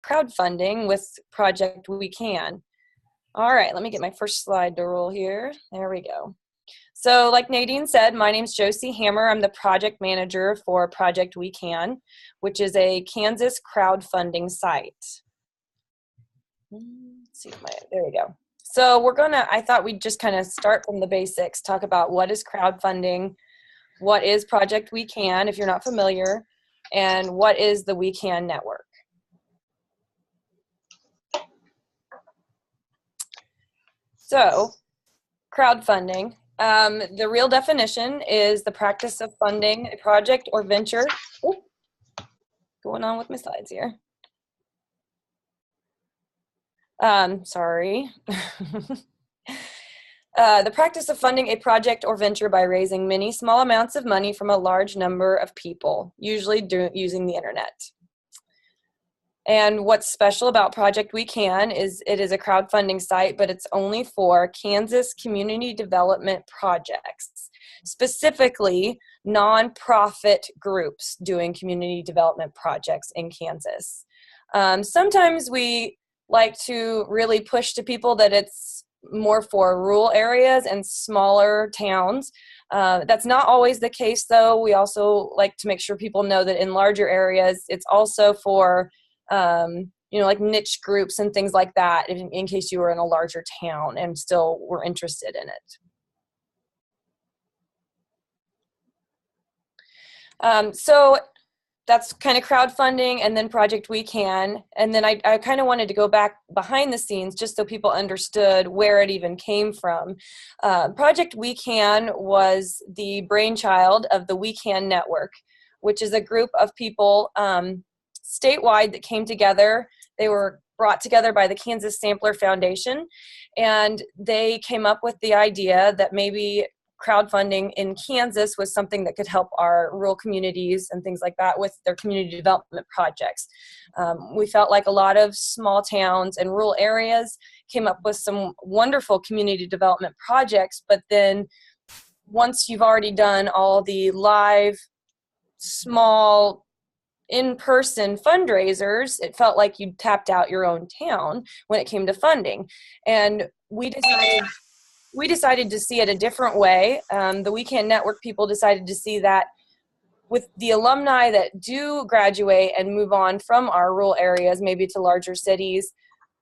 crowdfunding with Project WeKan. All right, let me get my first slide to roll here. There we go. So like Nadine said, my name's Josie Hammer. I'm the project manager for Project WeKan, which is a Kansas crowdfunding site. Let's see, there we go. So I thought we'd just kind of start from the basics, talk about what is crowdfunding, what is Project WeKan, if you're not familiar, and what is the WeKan network. So, crowdfunding. The real definition is the practice of funding a project or venture. Ooh, going on with my slides here. Sorry. The practice of funding a project or venture by raising many small amounts of money from a large number of people, usually using the internet. And what's special about Project WeKan is it is a crowdfunding site, but it's only for Kansas community development projects, specifically nonprofit groups doing community development projects in Kansas. Sometimes we like to really push to people that it's more for rural areas and smaller towns. That's not always the case, though. We also like to make sure people know that in larger areas, it's also for like niche groups and things like that, in case you were in a larger town and still were interested in it. So that's kind of crowdfunding, and then Project WeKan. And then I kind of wanted to go back behind the scenes just so people understood where it even came from. Project WeKan was the brainchild of the WeKan network, which is a group of people statewide that came together. They were brought together by the Kansas Sampler Foundation, and they came up with the idea that maybe crowdfunding in Kansas was something that could help our rural communities and things like that with their community development projects. We felt like a lot of small towns and rural areas came up with some wonderful community development projects, but then once you've already done all the live, small, in-person fundraisers, it felt like you tapped out your own town when it came to funding. And we decided to see it a different way. The WeKan Network people decided to see that with the alumni that do graduate and move on from our rural areas, maybe to larger cities,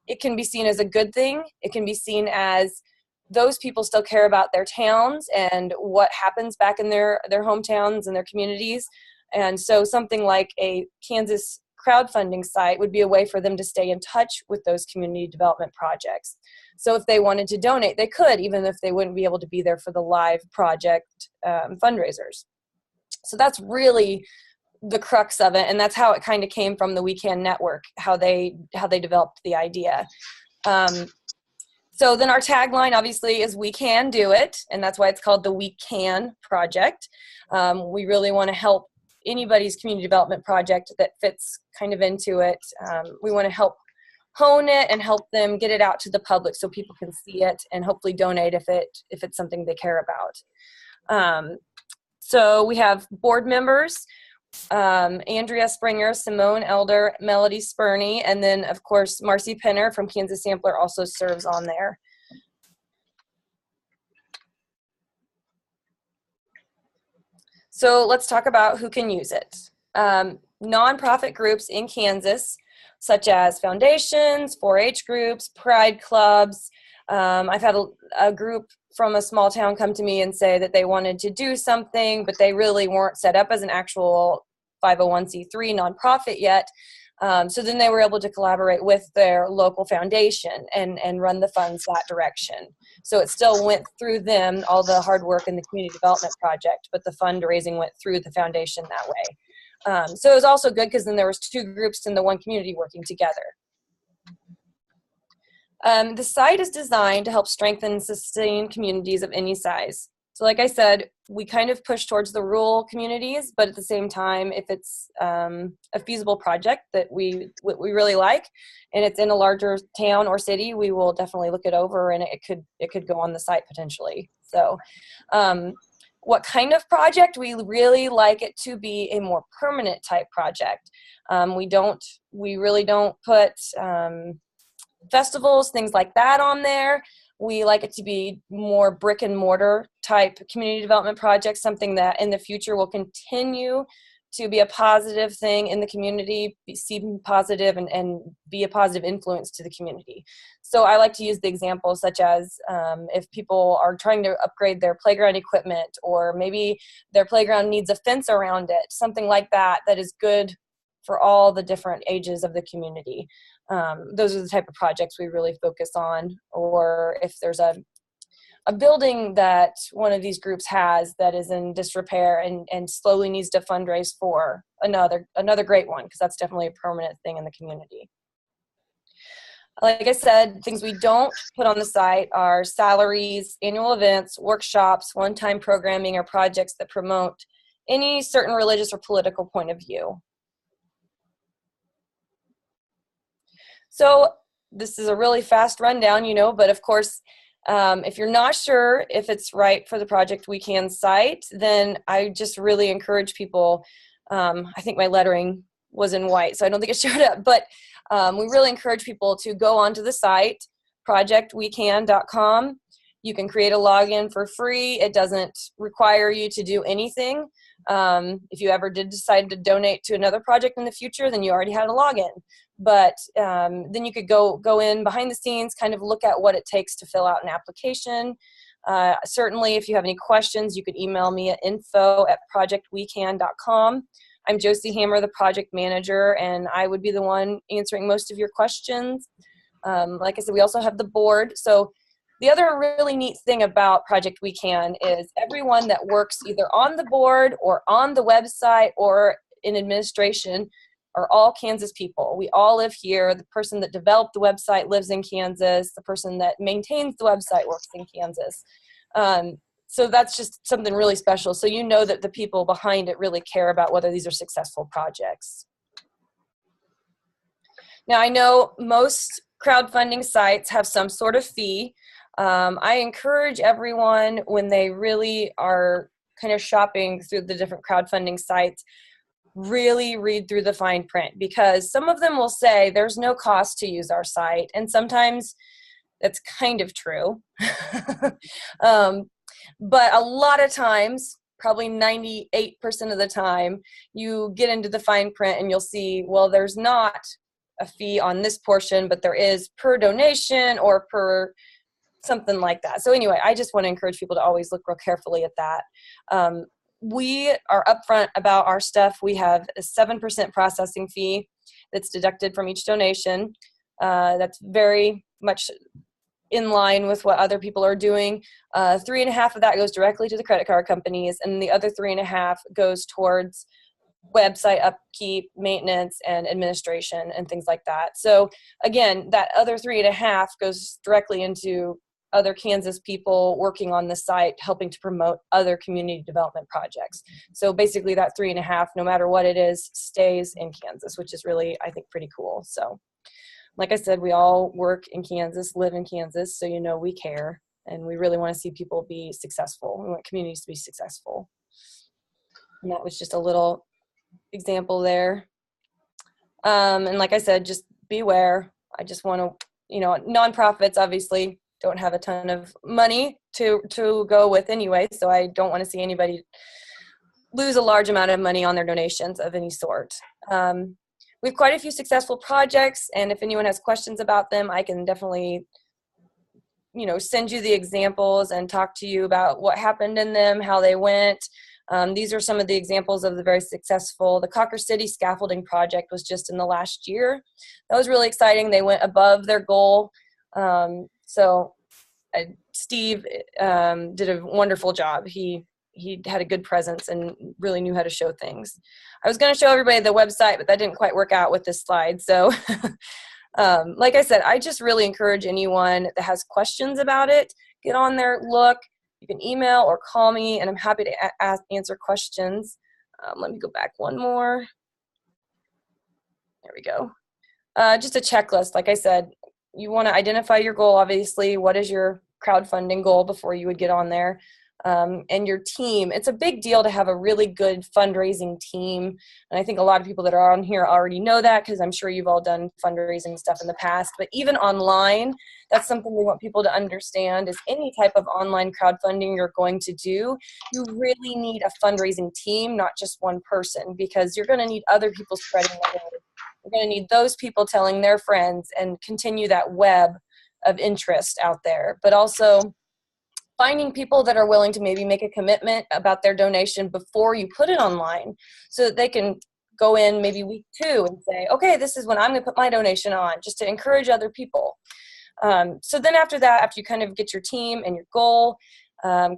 it can be seen as a good thing. It can be seen as those people still care about their towns and what happens back in their hometowns and their communities. And so something like a Kansas crowdfunding site would be a way for them to stay in touch with those community development projects. So if they wanted to donate, they could, even if they wouldn't be able to be there for the live project fundraisers. So that's really the crux of it, and that's how it kind of came from the WeKan Network, how they developed the idea. So then our tagline obviously is "We can do it," and that's why it's called the WeKan Project. We really want to help anybody's community development project that fits kind of into it. We want to help hone it and help them get it out to the public so people can see it and hopefully donate if it's something they care about. So we have board members, Andrea Springer, Simone Elder, Melody Spurney, and then of course Marcy Penner from Kansas Sampler also serves on there. So let's talk about who can use it. Nonprofit groups in Kansas, such as foundations, 4-H groups, pride clubs. I've had a group from a small town come to me and say that they wanted to do something, but they really weren't set up as an actual 501c3 nonprofit yet. So then they were able to collaborate with their local foundation and run the funds that direction. So it still went through them, all the hard work in the community development project, but the fundraising went through the foundation that way. So it was also good because then there was 2 groups in the one community working together. The site is designed to help strengthen and sustain communities of any size. So like I said, we kind of push towards the rural communities, but at the same time, if it's a feasible project that we really like, and it's in a larger town or city, we will definitely look it over, and it could go on the site potentially. So what kind of project. We really like it to be a more permanent type project. We really don't put festivals, things like that on there. We like it to be more brick and mortar type community development projects, something that in the future will continue to be a positive thing in the community, seem positive and be a positive influence to the community. So I like to use the examples such as if people are trying to upgrade their playground equipment, or maybe their playground needs a fence around it, something like that, that is good for all the different ages of the community. Those are the type of projects we really focus on. Or if there's a building that one of these groups has that is in disrepair and slowly needs to fundraise for another great one, because that's definitely a permanent thing in the community. Like I said, things we don't put on the site are salaries, annual events, workshops, one-time programming, or projects that promote any certain religious or political point of view. So this is a really fast rundown, but of course, if you're not sure if it's right for the Project WeKan site, then I just really encourage people. I think my lettering was in white, so I don't think it showed up, but we really encourage people to go onto the site, projectwekan.com. You can create a login for free. It doesn't require you to do anything. If you ever did decide to donate to another project in the future, then you already had a login. But then you could go in behind the scenes, kind of look at what it takes to fill out an application. Certainly, if you have any questions, you could email me at info@projectwekan.com. I'm Josie Hammer, the project manager, and I would be the one answering most of your questions. Like I said, we also have the board. So the other really neat thing about Project WeKan is everyone that works either on the board or on the website or in administration are all Kansas people. We all live here. The person that developed the website lives in Kansas. The person that maintains the website works in Kansas. So that's just something really special. So you know that the people behind it really care about whether these are successful projects. Now, I know most crowdfunding sites have some sort of fee. I encourage everyone, when they really are kind of shopping through the different crowdfunding sites, really read through the fine print, because some of them will say there's no cost to use our site, and sometimes that's kind of true. But a lot of times, probably 98% of the time, you get into the fine print and you'll see, well, there's not a fee on this portion, but there is per donation or per something like that. So anyway, I just want to encourage people to always look real carefully at that. We are upfront about our stuff. We have a 7% processing fee that's deducted from each donation. That's very much in line with what other people are doing. 3.5 of that goes directly to the credit card companies, and the other 3.5 goes towards website upkeep, maintenance, and administration, and things like that. So again, that other 3.5 goes directly into other Kansas people working on the site, helping to promote other community development projects. So basically that 3.5, no matter what it is, stays in Kansas, which is really, I think, pretty cool. So like I said, we all work in Kansas, live in Kansas, so we care, and we really want to see people be successful. We want communities to be successful. And that was just a little example there. And like I said, just beware. I just want to, nonprofits obviously don't have a ton of money to go with anyway, so I don't want to see anybody lose a large amount of money on their donations of any sort. We have quite a few successful projects, and if anyone has questions about them, I can definitely, send you the examples and talk to you about what happened in them, how they went. These are some of the examples of the very successful. The Cocker City Scaffolding Project was just in the last year. That was really exciting. They went above their goal. So Steve did a wonderful job. He had a good presence and really knew how to show things. I was going to show everybody the website, but that didn't quite work out with this slide. So like I said, I just really encourage anyone that has questions about it, get on there, look. You can email or call me, and I'm happy to answer questions. Let me go back one more. There we go. Just a checklist. Like I said, you want to identify your goal, obviously. What is your crowdfunding goal before you would get on there? and your team. It's a big deal to have a really good fundraising team. And I think a lot of people that are on here already know that, because I'm sure you've all done fundraising stuff in the past. But even online, that's something we want people to understand, is any type of online crowdfunding you're going to do, you really need a fundraising team, not just one person, because you're going to need other people spreading the word. You're going to need those people telling their friends and continue that web of interest out there. But also finding people that are willing to maybe make a commitment about their donation before you put it online, so that they can go in maybe week 2 and say, okay, this is when I'm going to put my donation on, just to encourage other people. So then after that, after you kind of get your team and your goal,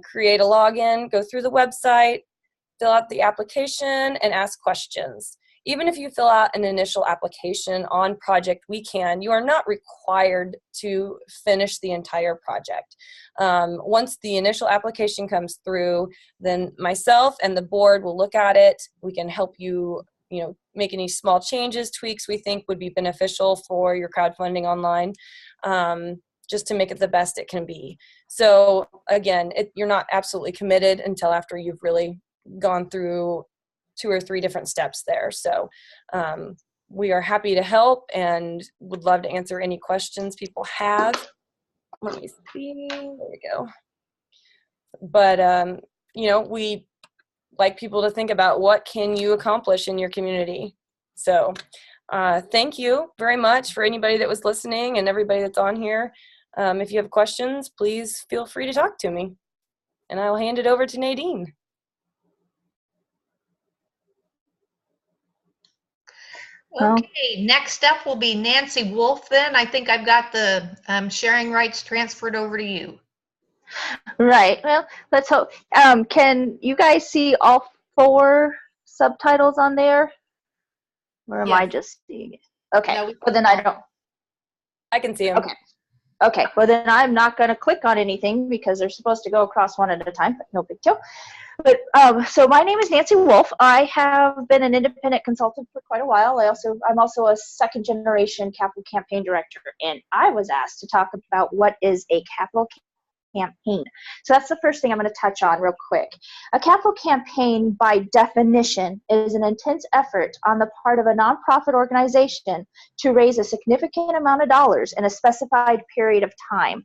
create a login, go through the website, fill out the application, and ask questions. Even if you fill out an initial application on Project WeKan, you are not required to finish the entire project. Once the initial application comes through, then myself and the board will look at it. We can help you, make any small changes, tweaks we think would be beneficial for your crowdfunding online, just to make it the best it can be. So again, you're not absolutely committed until after you've really gone through 2 or 3 different steps there. So we are happy to help and would love to answer any questions people have. Let me see, there we go. But, we like people to think about what can you accomplish in your community. So thank you very much for anybody that was listening and everybody that's on here. If you have questions, please feel free to talk to me. And I'll hand it over to Nadine. Okay, next up will be Nancy Wolf then. I think I've got the sharing rights transferred over to you. Right. Well, let's hope. Can you guys see all 4 subtitles on there? Or am I just seeing it? Okay. No, well, then I don't. I can see them. Okay. Okay. Well, then I'm not going to click on anything because they're supposed to go across one at a time, but no big deal. But so my name is Nancy Wolf. I have been an independent consultant for quite a while. I'm also a 2nd-generation capital campaign director, and I was asked to talk about what is a capital campaign. So that's the first thing I'm going to touch on real quick. A capital campaign, by definition, is an intense effort on the part of a nonprofit organization to raise a significant amount of dollars in a specified period of time.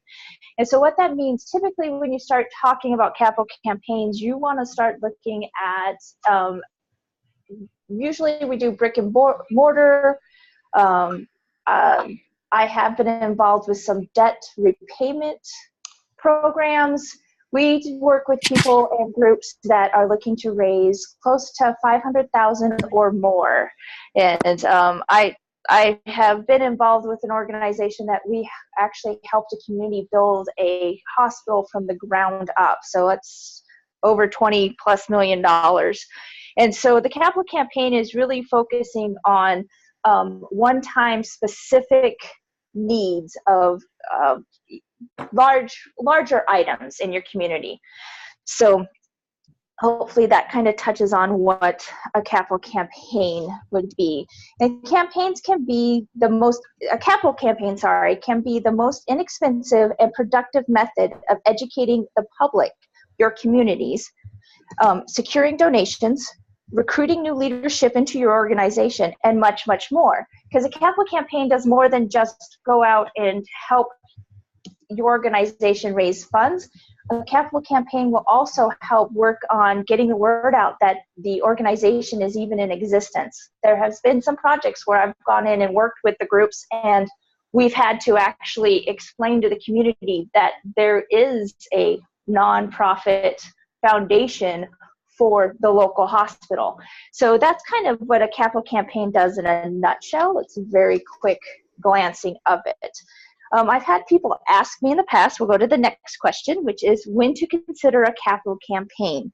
And so what that means, typically when you start talking about capital campaigns, you want to start looking at, usually we do brick and mortar. I have been involved with some debt repayment programs. We work with people and groups that are looking to raise close to $500,000 or more. And I have been involved with an organization that we actually helped a community build a hospital from the ground up. So it's over $20+ million. And so the capital campaign is really focusing on one-time specific needs of larger items in your community. So hopefully that kind of touches on what a capital campaign would be. And a capital campaign, can be the most inexpensive and productive method of educating the public, your communities, securing donations, recruiting new leadership into your organization, and much, much more. Because a capital campaign does more than just go out and help your organization raise funds. A capital campaign will also help work on getting the word out that the organization is even in existence. There has been some projects where I've gone in and worked with the groups, and we've had to actually explain to the community that there is a nonprofit foundation for the local hospital. So that's kind of what a capital campaign does in a nutshell. It's a very quick glancing of it. I've had people ask me in the past, we'll go to the next question, which is when to consider a capital campaign.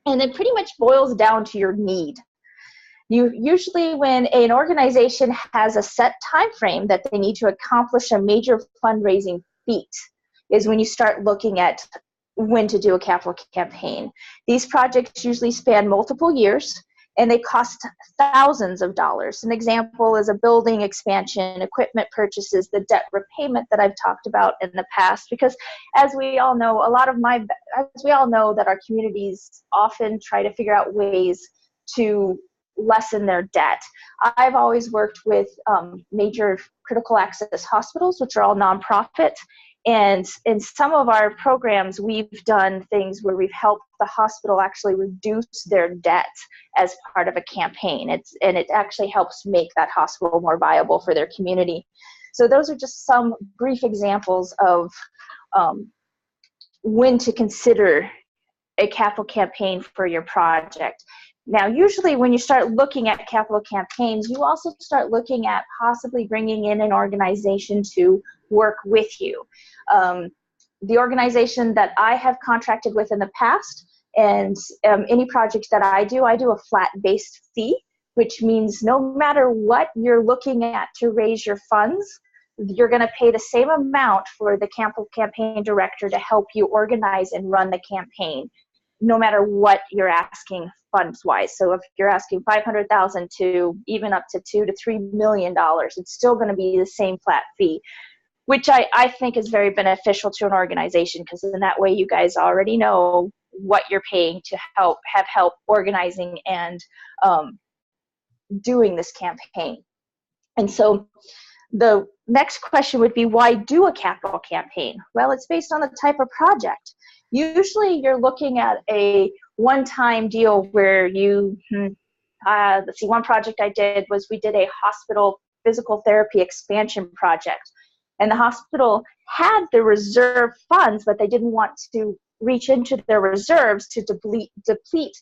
And it pretty much boils down to your need. Usually when an organization has a set time frame that they need to accomplish a major fundraising feat is when you start looking at when to do a capital campaign. These projects usually span multiple years. and they cost thousands of dollars. An example is a building expansion, equipment purchases, the debt repayment that I've talked about in the past, because as we all know, that our communities often try to figure out ways to lessen their debt. I've always worked with major critical access hospitals, which are all nonprofit. And in some of our programs, we've done things where we've helped the hospital actually reduce their debt as part of a campaign. It actually helps make that hospital more viable for their community. So those are just some brief examples of when to consider a capital campaign for your project. Now, usually when you start looking at capital campaigns, you also start looking at possibly bringing in an organization to work with you. The organization that I have contracted with in the past, and any project that I do a flat-based fee, which means no matter what you're looking at to raise your funds, you're going to pay the same amount for the campaign director to help you organize and run the campaign, no matter what you're asking funds-wise. So if you're asking $500,000 to even up to $2 to $3 million, it's still going to be the same flat fee, which I think is very beneficial to an organization, because in that way you guys already know what you're paying to have help organizing and doing this campaign. And so the next question would be, why do a capital campaign? Well, it's based on the type of project. Usually you're looking at a one-time deal where let's see, one project I did was we did a hospital physical therapy expansion project. And the hospital had the reserve funds, but they didn't want to reach into their reserves to deplete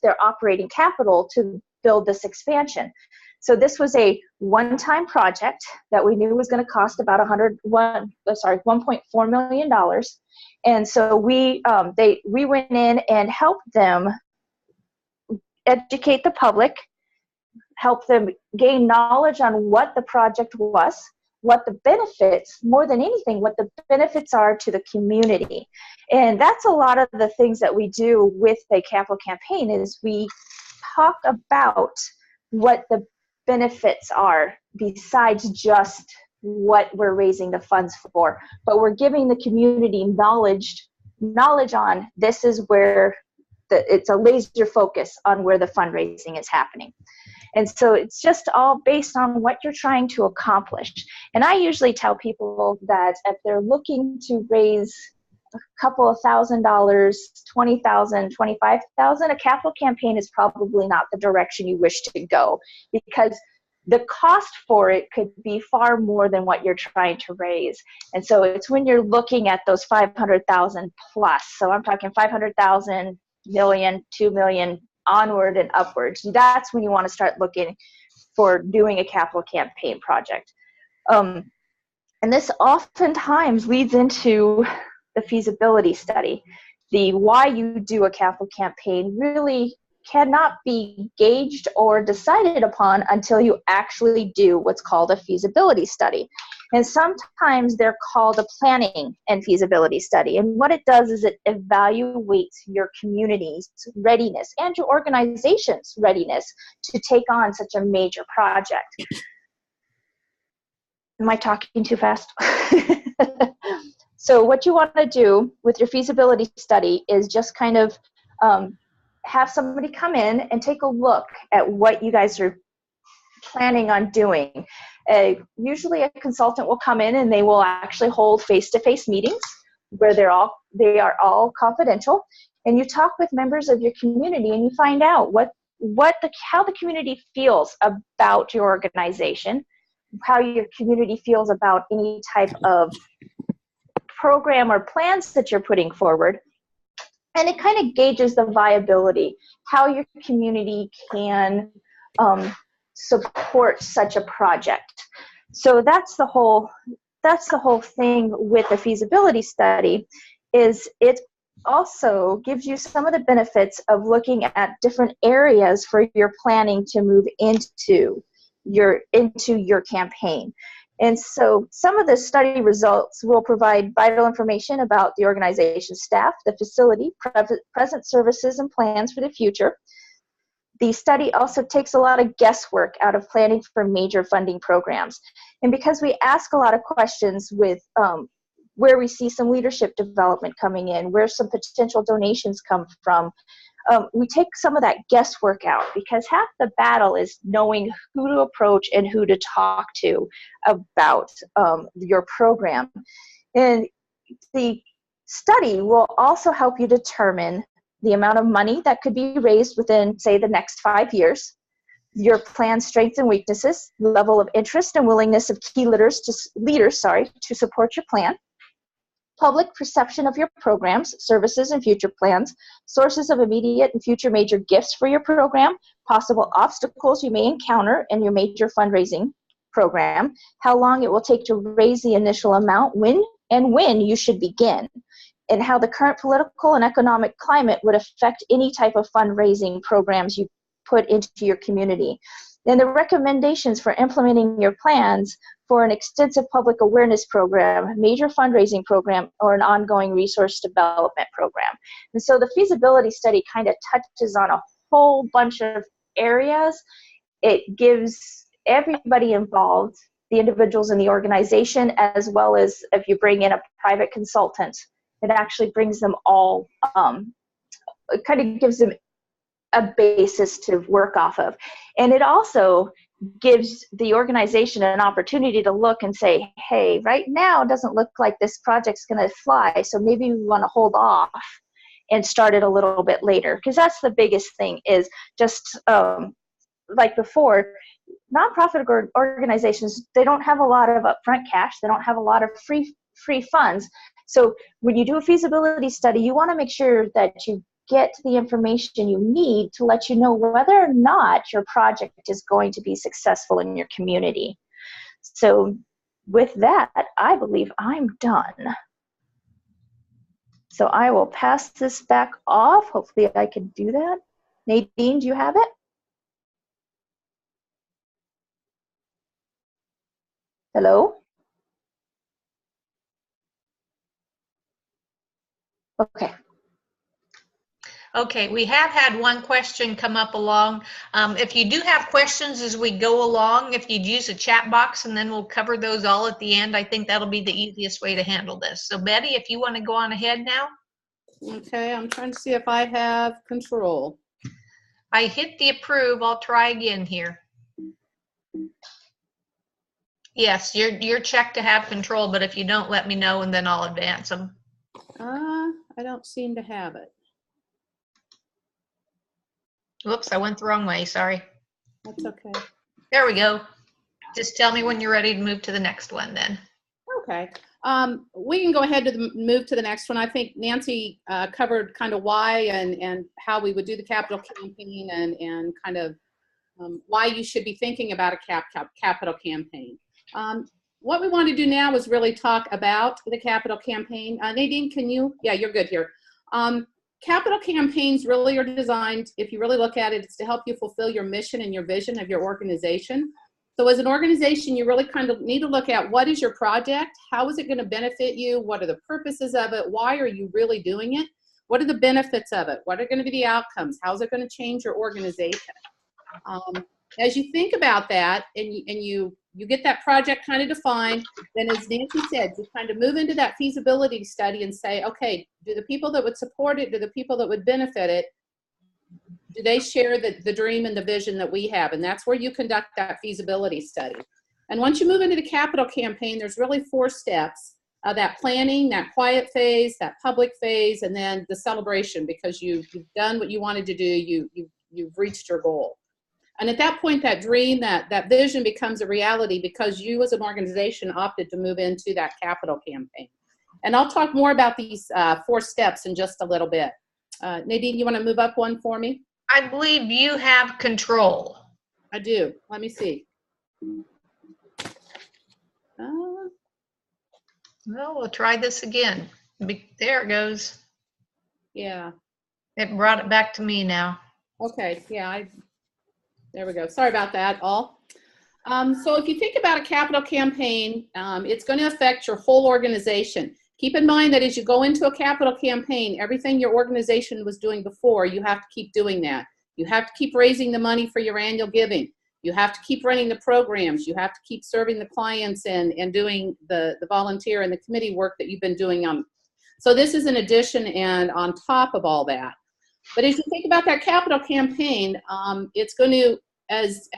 their operating capital to build this expansion. So this was a one-time project that we knew was going to cost about $1.4 million. And so we went in and helped them educate the public, help them gain knowledge on what the project was, what the benefits, more than anything, what the benefits are to the community. And that's a lot of the things that we do with a capital campaign, is we talk about what the benefits are besides just what we're raising the funds for, but we're giving the community knowledge on this is where it's a laser focus on where the fundraising is happening. And so it's just all based on what you're trying to accomplish. And I usually tell people that if they're looking to raise a couple of $1,000, $20,000, $25,000, a capital campaign is probably not the direction you wish to go, because the cost for it could be far more than what you're trying to raise. And so it's when you're looking at those 500,000 plus. So I'm talking 500,000, million, 2 million, onward and upwards. That's when you want to start looking for doing a capital campaign project. And this oftentimes leads into the feasibility study. The why you do a capital campaign really cannot be gauged or decided upon until you actually do what's called a feasibility study. And sometimes they're called a planning and feasibility study. And what it does is it evaluates your community's readiness and your organization's readiness to take on such a major project. Am I talking too fast? So what you want to do with your feasibility study is just kind of have somebody come in and take a look at what you guys are planning on doing. Usually a consultant will come in and they will actually hold face-to-face meetings where they are all confidential, and you talk with members of your community and you find out how the community feels about your organization, how your community feels about any type of program or plans that you're putting forward. And it kind of gauges the viability, how your community can support such a project. So that's the whole thing with the feasibility study, is it also gives you some of the benefits of looking at different areas for your planning to move into your campaign. And so some of the study results will provide vital information about the organization's staff, the facility, present services and plans for the future, The study also takes a lot of guesswork out of planning for major funding programs. And because we ask a lot of questions with where we see some leadership development coming in, where some potential donations come from, we take some of that guesswork out, because half the battle is knowing who to approach and who to talk to about your program. And the study will also help you determine the amount of money that could be raised within, say, the next 5 years, your plan's strengths and weaknesses, level of interest and willingness of key leaders to support your plan, public perception of your programs, services, and future plans, sources of immediate and future major gifts for your program, possible obstacles you may encounter in your major fundraising program, how long it will take to raise the initial amount, when you should begin, and how the current political and economic climate would affect any type of fundraising programs you put into your community. And the recommendations for implementing your plans for an extensive public awareness program, major fundraising program, or an ongoing resource development program. And so the feasibility study kind of touches on a whole bunch of areas. It gives everybody involved, the individuals in the organization, as well as if you bring in a private consultant, it actually brings them all, it kind of gives them a basis to work off of. And it also gives the organization an opportunity to look and say, hey, right now it doesn't look like this project's going to fly, so maybe we want to hold off and start it a little bit later. Because that's the biggest thing, is just like before, nonprofit organizations, they don't have a lot of upfront cash, they don't have a lot of free funds. So when you do a feasibility study, you want to make sure that you get the information you need to let you know whether or not your project is going to be successful in your community. So with that, I believe I'm done. So I will pass this back off. Hopefully I can do that. Nadine, do you have it? Hello? Okay. Okay, we have had one question come up along. If you do have questions as we go along, if you'd use a chat box, and then we'll cover those all at the end, I think that'll be the easiest way to handle this. So Betty, if you want to go on ahead now. Okay, I'm trying to see if I have control. I hit the approve. I'll try again here. Yes, you're checked to have control, but if you don't, let me know and then I'll advance them. I don't seem to have it. Whoops, I went the wrong way. Sorry. That's okay. There we go. Just tell me when you're ready to move to the next one then. Okay. We can go ahead to move to the next one. I think Nancy covered kind of why and how we would do the capital campaign and kind of why you should be thinking about a capital campaign. What we want to do now is really talk about the capital campaign. Nadine, can you? Yeah, you're good here. Capital campaigns really are designed, if you really look at it, it's to help you fulfill your mission and your vision of your organization. So as an organization, you really kind of need to look at what is your project? How is it going to benefit you? What are the purposes of it? Why are you really doing it? What are the benefits of it? What are going to be the outcomes? How is it going to change your organization? As you think about that and you get that project kind of defined, then as Nancy said, you kind of move into that feasibility study and say, okay, do the people that would support it, do the people that would benefit it, do they share the dream and the vision that we have? And that's where you conduct that feasibility study. And once you move into the capital campaign, there's really 4 steps. That planning, that quiet phase, that public phase, and then the celebration, because you've done what you wanted to do, you've reached your goal. And at that point, that dream, that vision becomes a reality because you as an organization opted to move into that capital campaign. And I'll talk more about these 4 steps in just a little bit. Nadine, you want to move up one for me? I believe you have control. I do. Let me see. Well, we'll try this again. There it goes. Yeah. It brought it back to me now. Okay. Yeah. There we go. Sorry about that, all. So if you think about a capital campaign, it's going to affect your whole organization. Keep in mind that as you go into a capital campaign, everything your organization was doing before, you have to keep doing that. You have to keep raising the money for your annual giving. You have to keep running the programs. You have to keep serving the clients and doing the volunteer and the committee work that you've been doing. So this is an addition and on top of all that. But as you think about that capital campaign, it's going to, as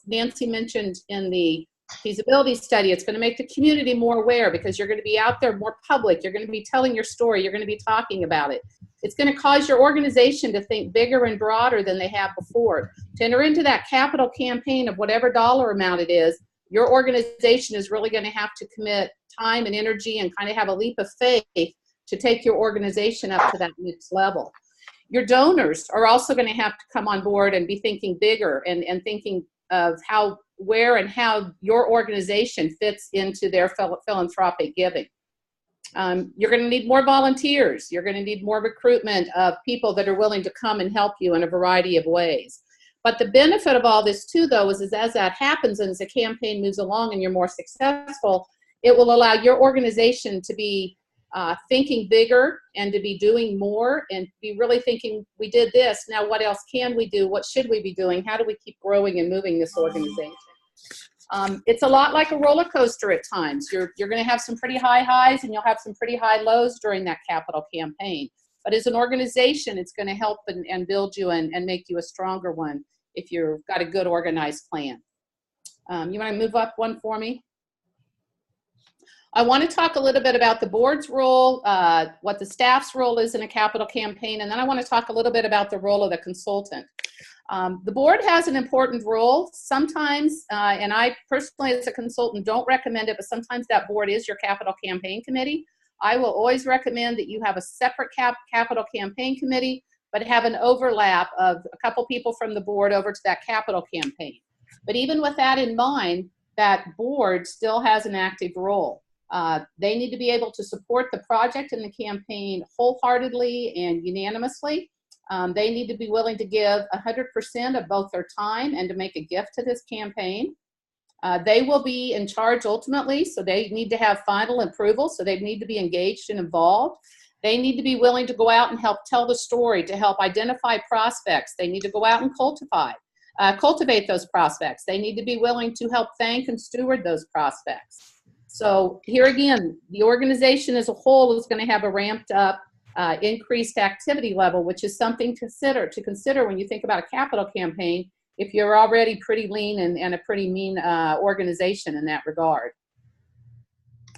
Nancy mentioned in the feasibility study, it's going to make the community more aware because you're going to be out there more public. You're going to be telling your story. You're going to be talking about it. It's going to cause your organization to think bigger and broader than they have before. To enter into that capital campaign of whatever dollar amount it is, your organization is really going to have to commit time and energy and kind of have a leap of faith to take your organization up to that next level. Your donors are also going to have to come on board and be thinking bigger and thinking of where and how your organization fits into their philanthropic giving. You're going to need more volunteers. You're going to need more recruitment of people that are willing to come and help you in a variety of ways. But the benefit of all this too, though, is as that happens and as the campaign moves along and you're more successful, it will allow your organization to be thinking bigger and to be doing more and be really thinking, we did this, now what else can we do? What should we be doing? How do we keep growing and moving this organization? It's a lot like a roller coaster at times. You're going to have some pretty high highs and you'll have some pretty high lows during that capital campaign. But as an organization, it's going to help and build you and make you a stronger one if you've got a good organized plan. You want to move up one for me? I want to talk a little bit about the board's role, what the staff's role is in a capital campaign, and then I want to talk a little bit about the role of the consultant. The board has an important role. Sometimes, and I personally as a consultant don't recommend it, but sometimes that board is your capital campaign committee. I will always recommend that you have a separate capital campaign committee, but have an overlap of a couple people from the board over to that capital campaign. But even with that in mind, that board still has an active role. They need to be able to support the project and the campaign wholeheartedly and unanimously. They need to be willing to give 100% of both their time and to make a gift to this campaign. They will be in charge ultimately, so they need to have final approval, so they need to be engaged and involved. They need to be willing to go out and help tell the story, to help identify prospects. They need to go out and cultivate those prospects. They need to be willing to help thank and steward those prospects. So here again, the organization as a whole is going to have a ramped up, increased activity level, which is something to consider when you think about a capital campaign if you're already pretty lean and a pretty mean organization in that regard.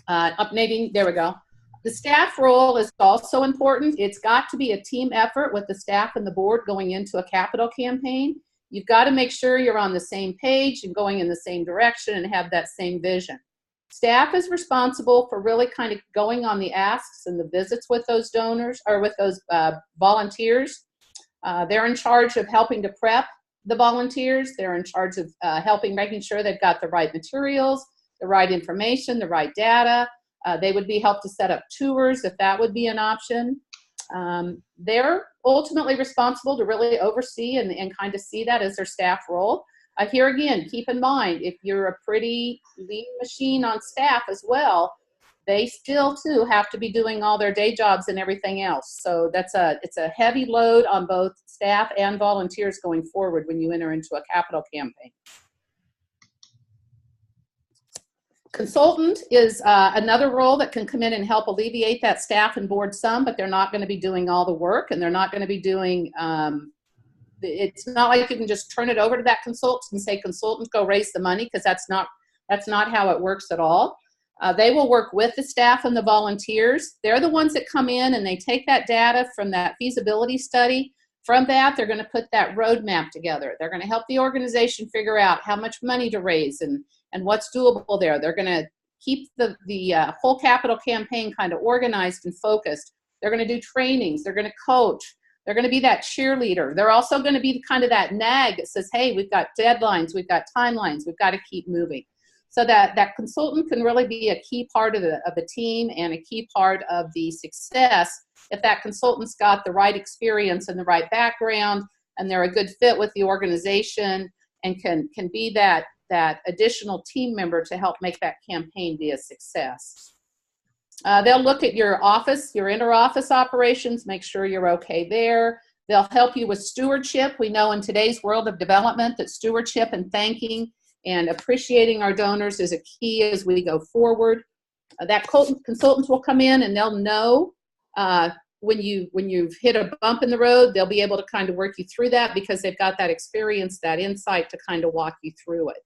There we go. The staff role is also important. It's got to be a team effort with the staff and the board going into a capital campaign. You've got to make sure you're on the same page and going in the same direction and have that same vision. Staff is responsible for really kind of going on the asks and the visits with those donors or with those volunteers. They're in charge of helping to prep the volunteers. They're in charge of making sure they've got the right materials, the right information, the right data. They would be helped to set up tours if that would be an option. They're ultimately responsible to really oversee and kind of see that as their staff role. Here again, keep in mind, if you're a pretty lean machine on staff as well, they still too have to be doing all their day jobs and everything else. So it's a heavy load on both staff and volunteers going forward when you enter into a capital campaign. Consultant is another role that can come in and help alleviate that staff and board some, but they're not going to be doing all the work, and they're not going to be doing it's not like you can just turn it over to that consultant and say, consultant, go raise the money, because that's not how it works at all. They will work with the staff and the volunteers. They're the ones that come in and they take that data from that feasibility study. From that, they're going to put that roadmap together. They're going to help the organization figure out how much money to raise and what's doable there. They're going to keep the whole capital campaign kind of organized and focused. They're going to do trainings. They're going to coach. They're going to be that cheerleader. They're also going to be kind of that nag that says, hey, we've got deadlines, we've got timelines, we've got to keep moving. So that consultant can really be a key part of the team and a key part of the success if that consultant's got the right experience and the right background and they're a good fit with the organization and can be that additional team member to help make that campaign be a success. They'll look at your office, your inter-office operations, make sure you're okay there. They'll help you with stewardship. We know in today's world of development that stewardship and thanking and appreciating our donors is a key as we go forward. That consultants will come in and they'll know when you've hit a bump in the road. They'll be able to kind of work you through that because they've got that experience, that insight to kind of walk you through it.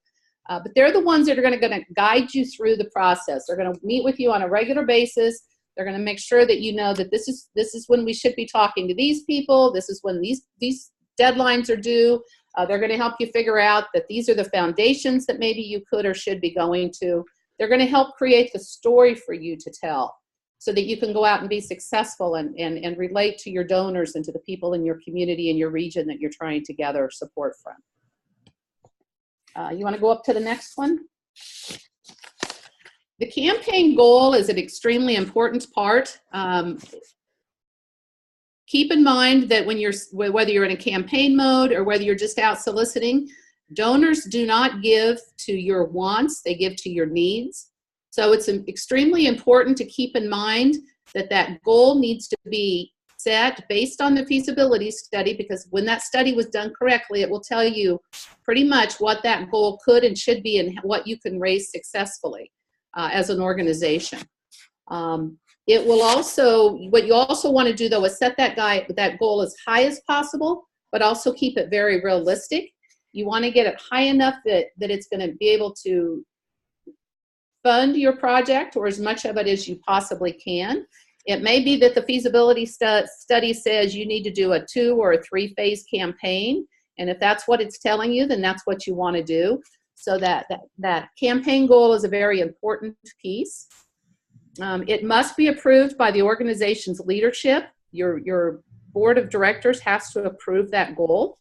But they're the ones that are going to guide you through the process. They're going to meet with you on a regular basis. They're going to make sure that you know that this is when we should be talking to these people. This is when these deadlines are due. They're going to help you figure out that these are the foundations that maybe you could or should be going to. They're going to help create the story for you to tell so that you can go out and be successful and relate to your donors and to the people in your community and your region that you're trying to gather support from. You want to go up to the next one? The campaign goal is an extremely important part. Keep in mind that whether you're in a campaign mode or whether you're just out soliciting, donors do not give to your wants, they give to your needs. So it's extremely important to keep in mind that that goal needs to be set based on the feasibility study, because when that study was done correctly, it will tell you pretty much what that goal could and should be and what you can raise successfully as an organization. It will also, what you also want to do though is set that goal as high as possible, but also keep it very realistic. You want to get it high enough that it's going to be able to fund your project or as much of it as you possibly can. It may be that the feasibility study says you need to do a 2 or a 3-phase campaign. And if that's what it's telling you, then that's what you want to do. So that campaign goal is a very important piece. It must be approved by the organization's leadership. Your board of directors has to approve that goal.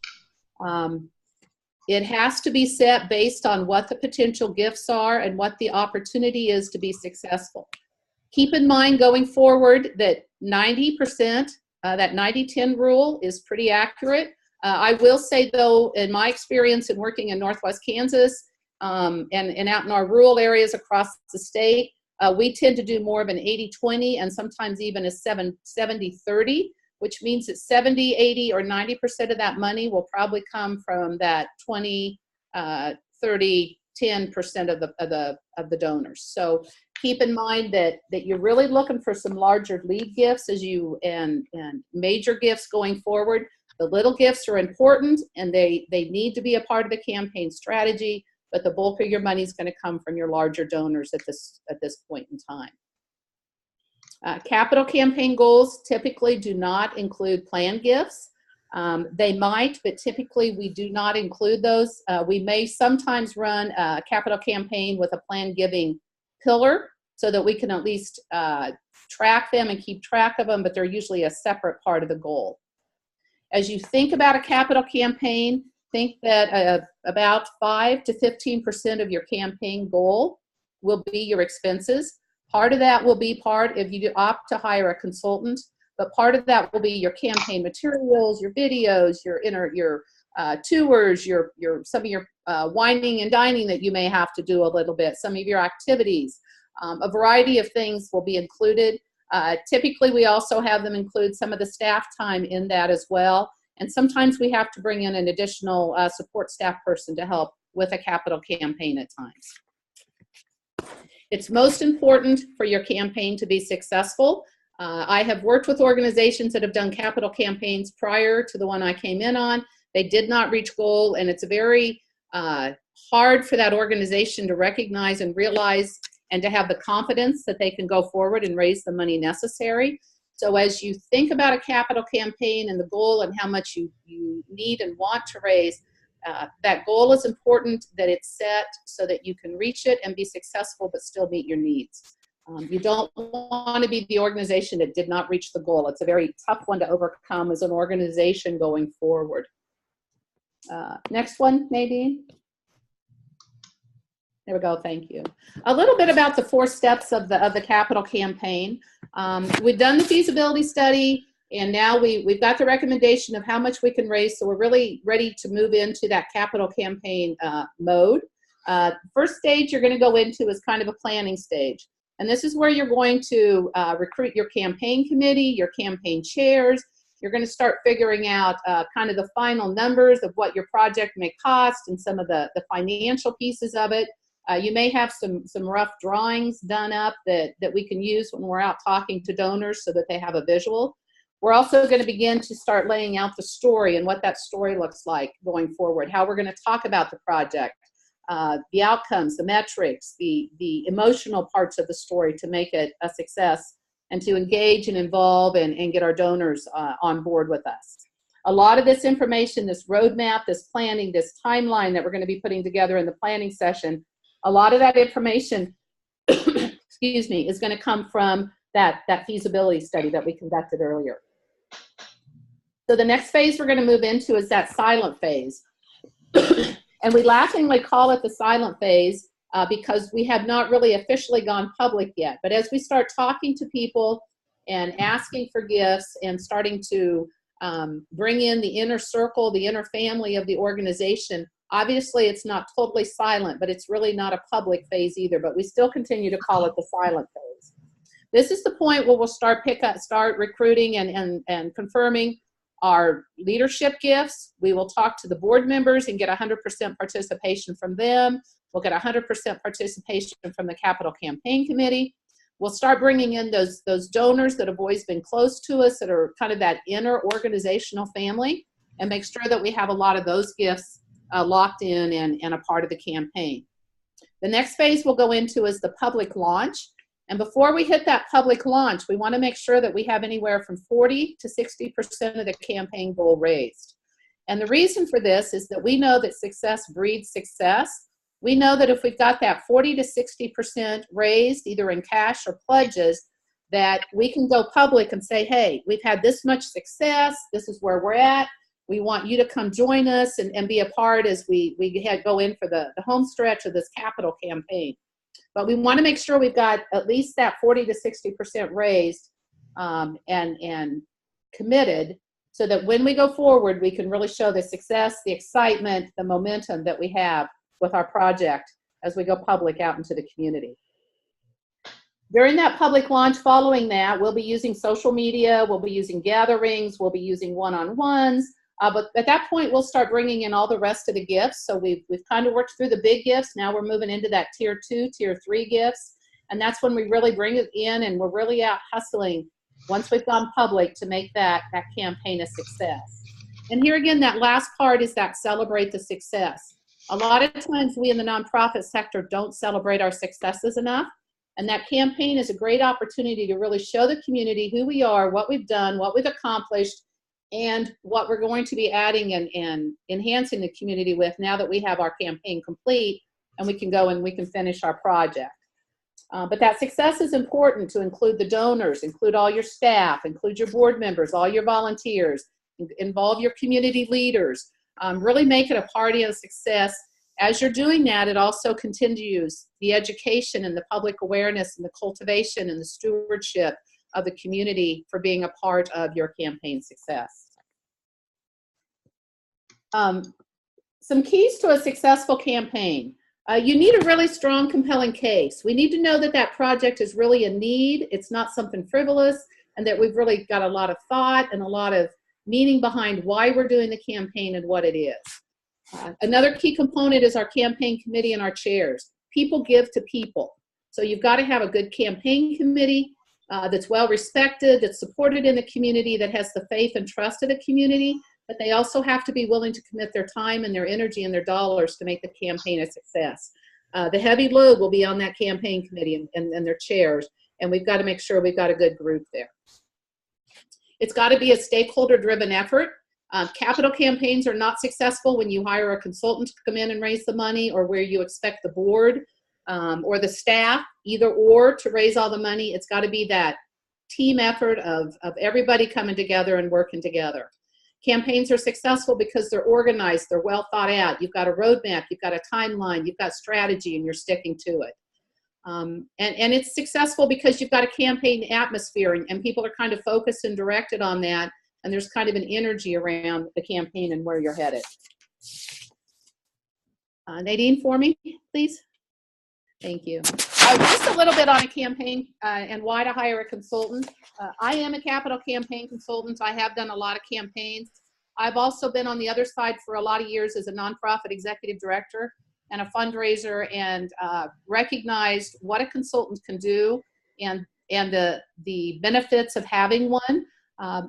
It has to be set based on what the potential gifts are and what the opportunity is to be successful. Keep in mind going forward that 90%, that 90-10 rule is pretty accurate. I will say though, in my experience in working in Northwest Kansas and out in our rural areas across the state, we tend to do more of an 80-20 and sometimes even a 70-30, which means that 70, 80, or 90% of that money will probably come from that 20, 30, 10% of the donors. So keep in mind that you're really looking for some larger lead gifts and major gifts going forward. The little gifts are important and they need to be a part of the campaign strategy, but the bulk of your money is going to come from your larger donors at this point in time. Capital campaign goals typically do not include planned gifts. They might, but typically we do not include those. We may sometimes run a capital campaign with a planned giving pillar so that we can at least track them and keep track of them, but they're usually a separate part of the goal. As you think about a capital campaign, think that about 5 to 15% of your campaign goal will be your expenses. Part of that will be part if you opt to hire a consultant, but part of that will be your campaign materials, your videos, your tours, some of your wining and dining that you may have to do a little bit, some of your activities. A variety of things will be included. Typically, we also have them include some of the staff time in that as well. And sometimes we have to bring in an additional support staff person to help with a capital campaign at times. It's most important for your campaign to be successful. I have worked with organizations that have done capital campaigns prior to the one I came in on. They did not reach goal, and it's very hard for that organization to recognize and realize and to have the confidence that they can go forward and raise the money necessary. So as you think about a capital campaign and the goal and how much you need and want to raise, that goal is important that it's set so that you can reach it and be successful but still meet your needs. You don't want to be the organization that did not reach the goal. It's a very tough one to overcome as an organization going forward. Next one, Nadine. There we go, thank you. A little bit about the 4 steps of the capital campaign. We've done the feasibility study, and now we've got the recommendation of how much we can raise, so we're really ready to move into that capital campaign mode. First stage you're going to go into is kind of a planning stage. And this is where you're going to recruit your campaign committee, your campaign chairs. You're going to start figuring out kind of the final numbers of what your project may cost and some of the financial pieces of it. You may have some rough drawings done up that we can use when we're out talking to donors so that they have a visual. We're also going to begin to start laying out the story and what that story looks like going forward, how we're going to talk about the project, the outcomes, the metrics, the emotional parts of the story to make it a success and to engage and involve and get our donors on board with us. A lot of this information, this roadmap, this planning, this timeline that we're going to be putting together in the planning session, a lot of that information, excuse me, is going to come from that feasibility study that we conducted earlier. So the next phase we're going to move into is that silent phase. And we laughingly call it the silent phase because we have not really officially gone public yet. But as we start talking to people and asking for gifts and starting to bring in the inner circle, the inner family of the organization, obviously it's not totally silent, but it's really not a public phase either. But we still continue to call it the silent phase. This is the point where we'll start recruiting and confirming our leadership gifts. We will talk to the board members and get 100% participation from them. We'll get 100% participation from the Capital Campaign Committee. We'll start bringing in those donors that have always been close to us, that are kind of that inner organizational family, and make sure that we have a lot of those gifts locked in and a part of the campaign. The next phase we'll go into is the public launch. And before we hit that public launch, we want to make sure that we have anywhere from 40 to 60% of the campaign goal raised. And the reason for this is that we know that success breeds success. We know that if we've got that 40 to 60% raised, either in cash or pledges, that we can go public and say, hey, we've had this much success, this is where we're at, we want you to come join us and be a part as we go in for the home stretch of this capital campaign. But we want to make sure we've got at least that 40 to 60% raised and committed, so that when we go forward, we can really show the success, the excitement, the momentum that we have with our project as we go public out into the community. During that public launch, following that, we'll be using social media, we'll be using gatherings, we'll be using one-on-ones. But at that point, we'll start bringing in all the rest of the gifts. So we've kind of worked through the big gifts. Now we're moving into that tier 2, tier 3 gifts. And that's when we really bring it in, and we're really out hustling once we've gone public to make that campaign a success. And here again, that last part is that celebrate the success. A lot of times we in the nonprofit sector don't celebrate our successes enough. And that campaign is a great opportunity to really show the community who we are, what we've done, what we've accomplished, and what we're going to be adding and enhancing the community with now that we have our campaign complete and we can go and we can finish our project. But that success is important to include the donors, include all your staff, include your board members, all your volunteers, involve your community leaders, really make it a party of success. As you're doing that, it also continues the education and the public awareness and the cultivation and the stewardship of the community for being a part of your campaign success. Some keys to a successful campaign. You need a really strong, compelling case. We need to know that that project is really a need, it's not something frivolous, and that we've really got a lot of thought and a lot of meaning behind why we're doing the campaign and what it is. Another key component is our campaign committee and our chairs. People give to people. So you've got to have a good campaign committee that's well respected, that's supported in the community, that has the faith and trust of the community, but they also have to be willing to commit their time and their energy and their dollars to make the campaign a success. The heavy load will be on that campaign committee and their chairs, and we've got to make sure we've got a good group there. It's got to be a stakeholder-driven effort. Capital campaigns are not successful when you hire a consultant to come in and raise the money, or where you expect the board or the staff, either or, to raise all the money. It's got to be that team effort of everybody coming together and working together. Campaigns are successful because they're organized, they're well thought out. You've got a roadmap, you've got a timeline, you've got strategy, and you're sticking to it. And it's successful because you've got a campaign atmosphere, and people are kind of focused and directed on that, and there's kind of an energy around the campaign and where you're headed. Nadine, for me, please. Thank you. Just a little bit on a campaign and why to hire a consultant. I am a capital campaign consultant. I have done a lot of campaigns. I've also been on the other side for a lot of years as a nonprofit executive director and a fundraiser, and recognized what a consultant can do and the benefits of having one.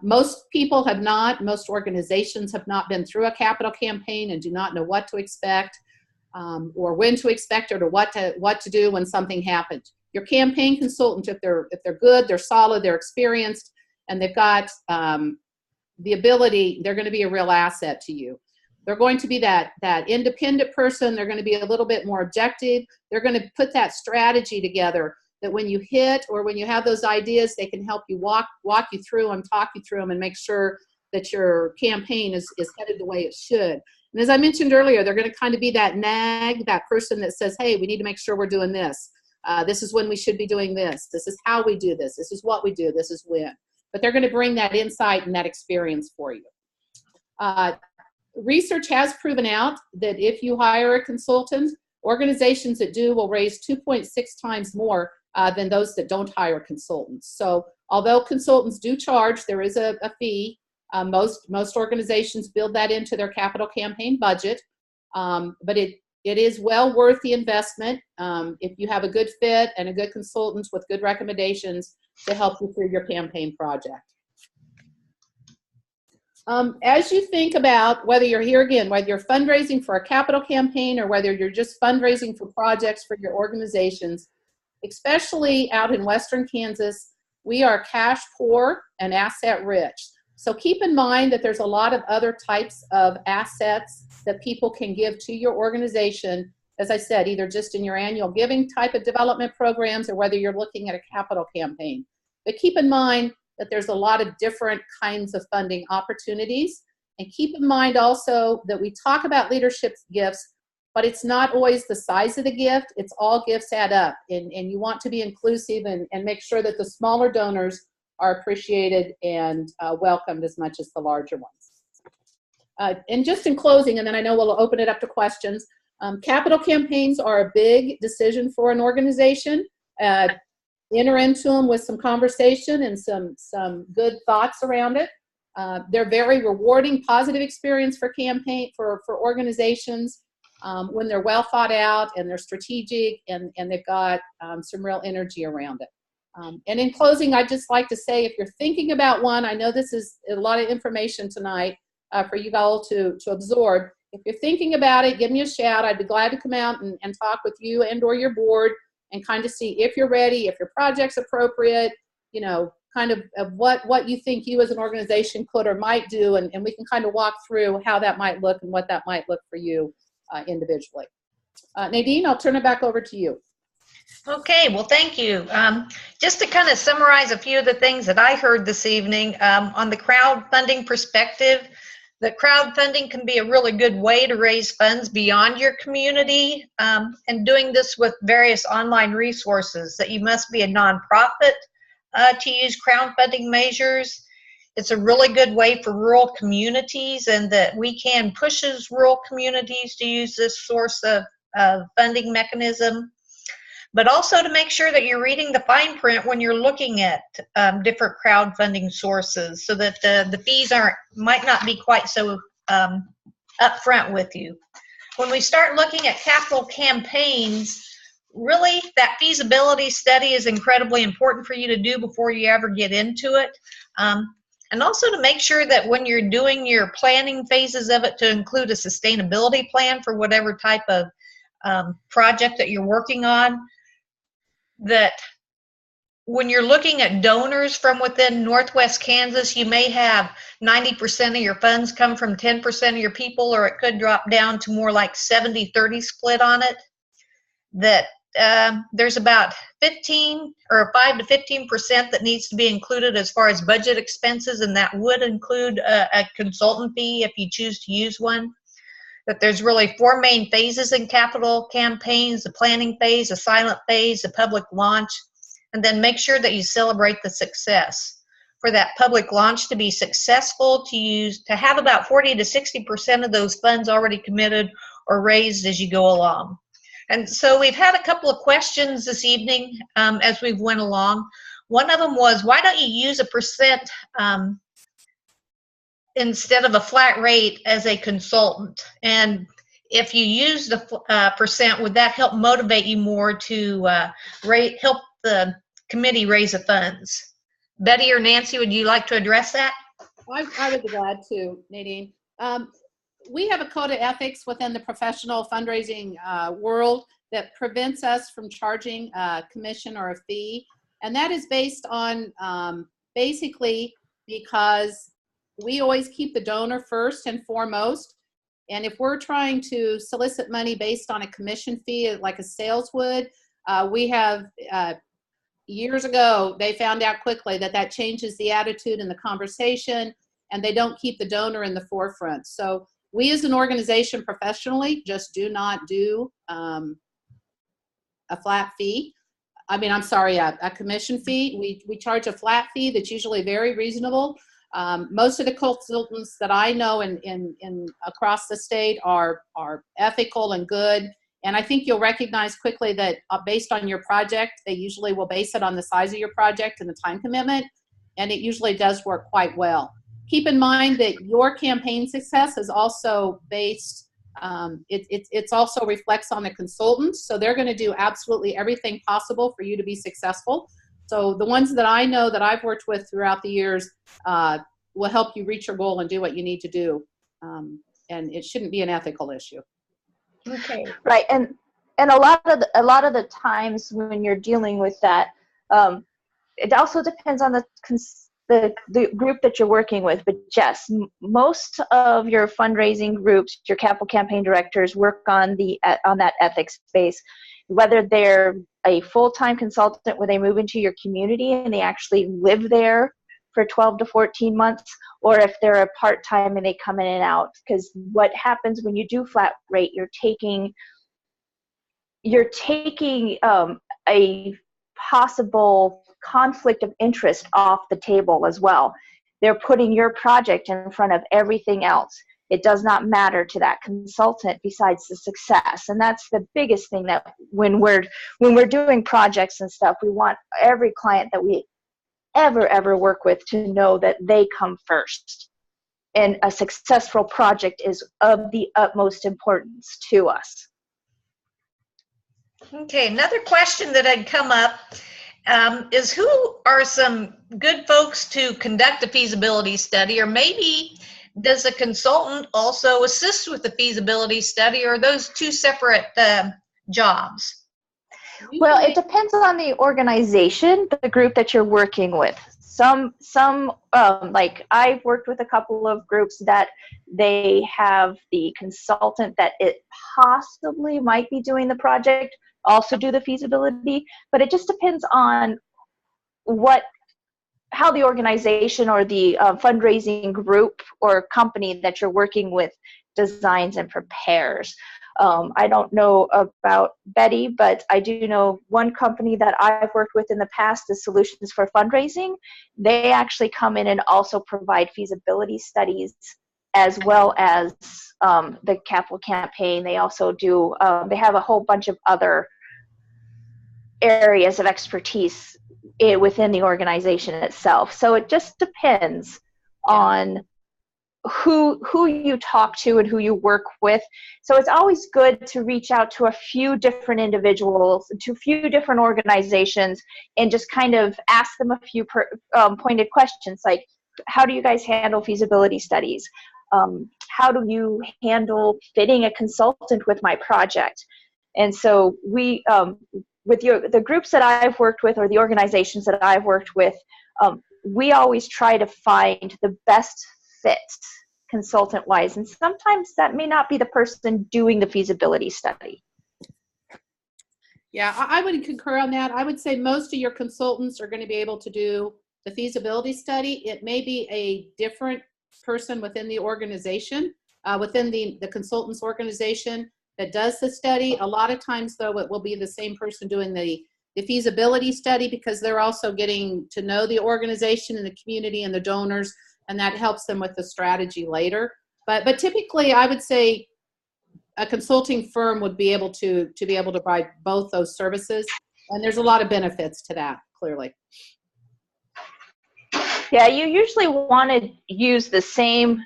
Most people have not, most organizations have not been through a capital campaign and do not know what to expect. Or when to expect it, or what to do when something happens. Your campaign consultant, if they're good, they're solid, they're experienced, and they've got the ability, they're going to be a real asset to you. They're going to be that independent person. They're going to be a little bit more objective. They're going to put that strategy together that when you hit or when you have those ideas, they can help you walk you through them, talk you through them, and make sure that your campaign is headed the way it should. And as I mentioned earlier, they're going to kind of be that nag, that person that says, hey, we need to make sure we're doing this. This is when we should be doing this. This is how we do this. This is what we do. This is when. But they're going to bring that insight and that experience for you. Research has proven out that if you hire a consultant, organizations that do will raise 2.6 times more than those that don't hire consultants. So although consultants do charge, there is a fee. Most organizations build that into their capital campaign budget, but it is well worth the investment if you have a good fit and a good consultant with good recommendations to help you through your campaign project. As you think about whether you're here again, whether you're fundraising for a capital campaign or whether you're just fundraising for projects for your organizations, especially out in Western Kansas, we are cash poor and asset rich. So keep in mind that there's a lot of other types of assets that people can give to your organization, as I said, either just in your annual giving type of development programs or whether you're looking at a capital campaign. But keep in mind that there's a lot of different kinds of funding opportunities. And keep in mind also that we talk about leadership gifts, but it's not always the size of the gift. It's all gifts add up. And you want to be inclusive and make sure that the smaller donors are appreciated and welcomed as much as the larger ones. And just in closing, and then I know we'll open it up to questions, capital campaigns are a big decision for an organization. Enter into them with some conversation and some good thoughts around it. They're very rewarding, positive experience for organizations when they're well thought out and they're strategic and they've got some real energy around it. And in closing, I'd just like to say, if you're thinking about one, I know this is a lot of information tonight for you all to absorb. If you're thinking about it, give me a shout. I'd be glad to come out and talk with you and or your board and kind of see if you're ready, if your project's appropriate, you know, kind of what you think you as an organization could or might do, and we can kind of walk through how that might look and what that might look for you individually. Nadine, I'll turn it back over to you. Okay, well, thank you. Just to kind of summarize a few of the things that I heard this evening, on the crowdfunding perspective, the crowdfunding can be a really good way to raise funds beyond your community, and doing this with various online resources. That you must be a nonprofit to use crowdfunding measures. It's a really good way for rural communities, and that WeKan pushes rural communities to use this source of funding mechanism. But also to make sure that you're reading the fine print when you're looking at different crowdfunding sources, so that the fees might not be quite so upfront with you. When we start looking at capital campaigns, really that feasibility study is incredibly important for you to do before you ever get into it. And also to make sure that when you're doing your planning phases of it, to include a sustainability plan for whatever type of project that you're working on. That when you're looking at donors from within Northwest Kansas, you may have 90% of your funds come from 10% of your people, or it could drop down to more like 70-30 split on it. That there's about 15 or 5 to 15% that needs to be included as far as budget expenses, and that would include a consultant fee if you choose to use one. That there's really 4 main phases in capital campaigns: the planning phase, a silent phase, a public launch, and then make sure that you celebrate the success. For that public launch to be successful, to have about 40 to 60% of those funds already committed or raised as you go along. And so we've had a couple of questions this evening as we've went along. One of them was, why don't you use a percent instead of a flat rate as a consultant? And if you use the percent, would that help motivate you more to help the committee raise the funds? Betty or Nancy, would you like to address that? I would be glad to, Nadine. We have a code of ethics within the professional fundraising world that prevents us from charging a commission or a fee. And that is based on basically because we always keep the donor first and foremost. And if we're trying to solicit money based on a commission fee, like a sales would, we have years ago, they found out quickly that that changes the attitude and the conversation, and they don't keep the donor in the forefront. So we as an organization professionally just do not do a flat fee. I mean, I'm sorry, a commission fee. We charge a flat fee that's usually very reasonable. Most of the consultants that I know in across the state are ethical and good. And I think you'll recognize quickly that based on your project, they usually will base it on the size of your project and the time commitment. And it usually does work quite well. Keep in mind that your campaign success is also based, it's also reflects on the consultants. So they're going to do absolutely everything possible for you to be successful. So the ones that I know that I've worked with throughout the years will help you reach your goal and do what you need to do. And it shouldn't be an ethical issue. Okay. Right, and a lot of the times when you're dealing with that, it also depends on the group that you're working with. But yes, most of your fundraising groups, your capital campaign directors, work on that ethics space, whether they're a full-time consultant where they move into your community and they actually live there for 12 to 14 months, or if they're a part-time and they come in and out. Because what happens when you do flat rate, you're taking a possible conflict of interest off the table as well. They're putting your project in front of everything else. It does not matter to that consultant besides the success. And that's the biggest thing, that when we're doing projects and stuff, we want every client that we ever work with to know that they come first. And a successful project is of the utmost importance to us. Okay, another question that had come up is, who are some good folks to conduct a feasibility study? Or maybe does a consultant also assist with the feasibility study, or are those two separate jobs? Well, it depends on the organization, the group that you're working with. Some like I've worked with a couple of groups that they have the consultant that it possibly might be doing the project also do the feasibility, but it just depends on how the organization or the fundraising group or company that you're working with designs and prepares. I don't know about Betty, but I do know one company that I've worked with in the past is Solutions for Fundraising. They actually come in and also provide feasibility studies as well as the capital campaign. They also do, they have a whole bunch of other areas of expertise within the organization itself. So it just depends on who you talk to and who you work with. So it's always good to reach out to a few different individuals, to a few different organizations, and just kind of ask them a few pointed questions, like, how do you guys handle feasibility studies? How do you handle fitting a consultant with my project? And so we, with the groups that I've worked with or the organizations that I've worked with, we always try to find the best fit consultant-wise, and sometimes that may not be the person doing the feasibility study. Yeah, I would concur on that. I would say most of your consultants are going to be able to do the feasibility study. It may be a different person within the organization, within the consultant's organization that does the study. A lot of times, though, it will be the same person doing the feasibility study, because they're also getting to know the organization and the community and the donors, and that helps them with the strategy later. But typically, I would say a consulting firm would be able to provide both those services, and there's a lot of benefits to that, clearly. Yeah, you usually want to use the same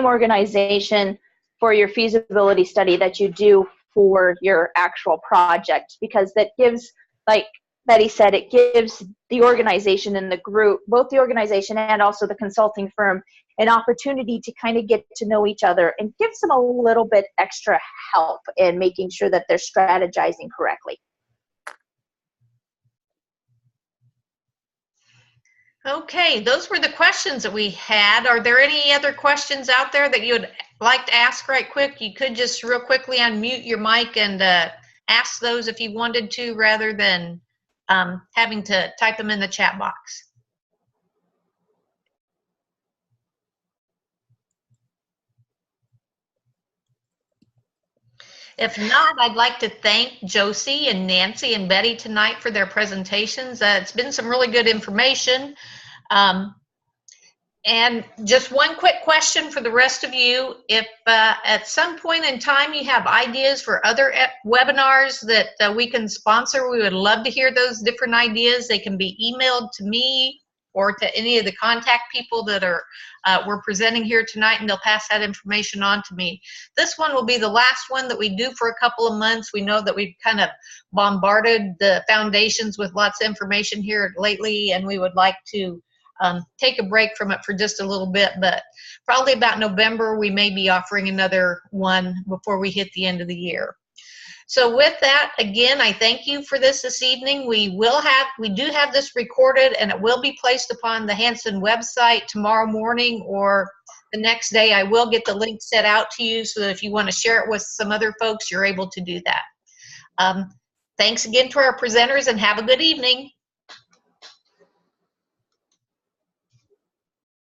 organization for your feasibility study that you do for your actual project, because that gives, like Betty said, it gives the organization and the group, both the organization and also the consulting firm, an opportunity to kind of get to know each other and gives them a little bit extra help in making sure that they're strategizing correctly. Okay, those were the questions that we had. Are there any other questions out there that you would like to ask right quick? You could just real quickly unmute your mic and ask those if you wanted to, rather than having to type them in the chat box. If not, I'd like to thank Josie and Nancy and Betty tonight for their presentations. It's been some really good information. And just one quick question for the rest of you. If at some point in time you have ideas for other webinars that we can sponsor, we would love to hear those different ideas. They can be emailed to me or to any of the contact people that are we're presenting here tonight, and they'll pass that information on to me. This one will be the last one that we do for a couple of months. We know that we've kind of bombarded the foundations with lots of information here lately, and we would like to take a break from it for just a little bit, but probably about November, we may be offering another one before we hit the end of the year. So with that, again, I thank you for this evening. We do have this recorded, and it will be placed upon the Hanson website tomorrow morning or the next day. I will get the link set out to you so that if you want to share it with some other folks, you're able to do that. Thanks again to our presenters, and have a good evening.